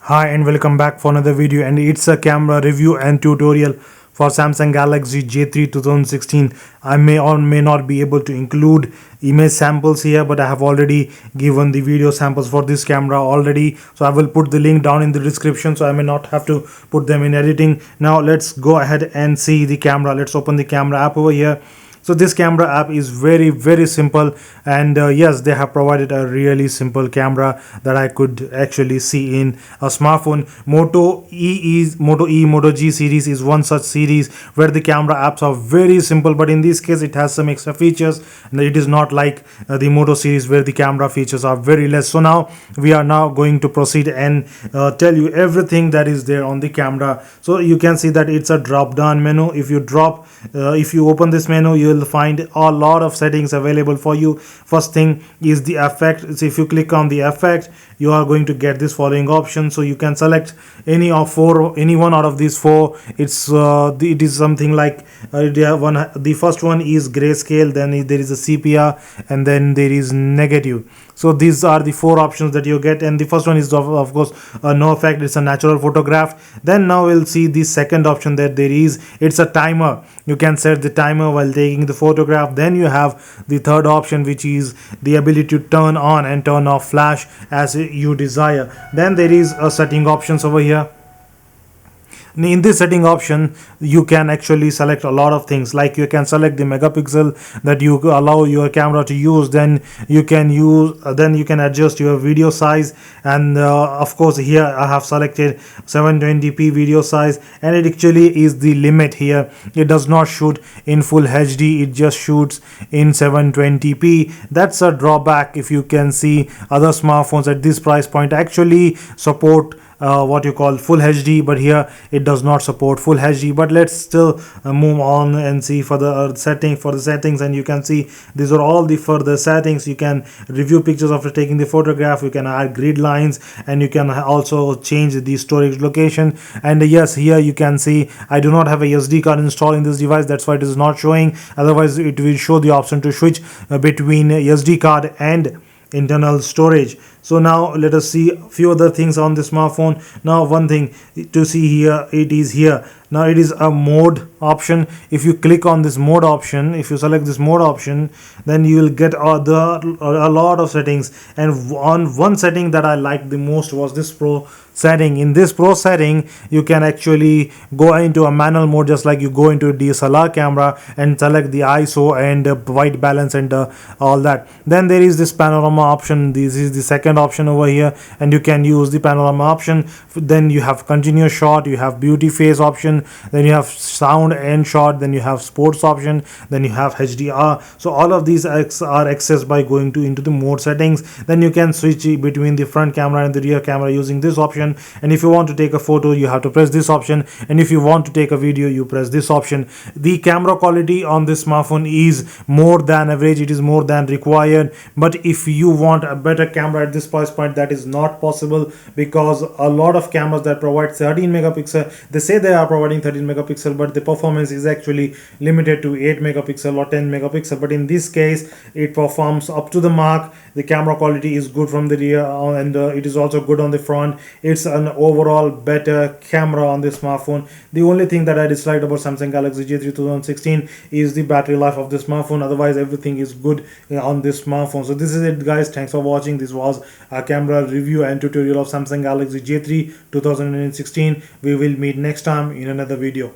Hi and welcome back for another video, and it's a camera review and tutorial for Samsung Galaxy J3 2016. I may or may not be able to include image samples here, but I have already given the video samples for this camera already, so I will put the link down in the description, so I may not have to put them in editing. Now let's go ahead and see the camera. Let's open the camera app over here. So this camera app is very simple, and yes, they have provided a really simple camera that I could actually see in a smartphone. Moto G series is one such series where the camera apps are very simple, but in this case it has some extra features, and it is not like the Moto series where the camera features are very less. So now we are now going to proceed and tell you everything that is there on the camera. So you can see that it's a drop down menu. If you open this menu, you will find a lot of settings available for you. First thing is the effect. So if you click on the effect, you are going to get this following option. So you can select any one out of these four. It is something like the first one is grayscale, then there is a sepia, and then there is negative. So these are the four options that you get, and the first one is of course no effect. It's a natural photograph. Then now we'll see the second option that there is. It's a timer. You can set the timer while taking the photograph. Then you have the third option, which is the ability to turn on and turn off flash as you desire. Then there is a setting options over here. In this setting option, you can actually select a lot of things, like you can select the megapixel that you allow your camera to use. Then you can adjust your video size, and of course here I have selected 720p video size, and it actually is the limit here. It does not shoot in full HD, it just shoots in 720p. That's a drawback. If you can see, other smartphones at this price point actually support what you call full HD, but here it does not support full HD. But let's still move on and see for the settings, and you can see these are all the further settings. You can review pictures after taking the photograph, you can add grid lines, and you can also change the storage location. And yes, here you can see I do not have a SD card installed in this device, that's why it is not showing. Otherwise it will show the option to switch between SD card and internal storage. So now let us see a few other things on the smartphone. Now one thing to see here, it is here. Now it is a mode option. If you click on this mode option, if you select this mode option, then you will get a lot of settings. And on one setting that I liked the most was this pro setting. In this pro setting, you can actually go into a manual mode, just like you go into a DSLR camera, and select the ISO and white balance and all that. Then there is this panorama option. This is the second option over here, and you can use the panorama option. Then you have continuous shot, you have beauty phase option, then you have sound and shot, then you have sports option, then you have HDR. So all of these are accessed by going into the mode settings. Then you can switch between the front camera and the rear camera using this option. And if you want to take a photo, you have to press this option, and if you want to take a video, you press this option. The camera quality on this smartphone is more than average, it is more than required. But if you want a better camera at this price point, that is not possible, because a lot of cameras that provide 13 megapixel, they say they are providing 13 megapixel, but the performance is actually limited to 8 megapixel or 10 megapixel. But in this case, it performs up to the mark. The camera quality is good from the rear, and it is also good on the front. It's an overall better camera on this smartphone. The only thing that I disliked about Samsung Galaxy J3 2016 is the battery life of the smartphone. Otherwise everything is good on this smartphone. So this is it, guys. Thanks for watching. This was a camera review and tutorial of Samsung Galaxy J3 2016. We will meet next time in another video.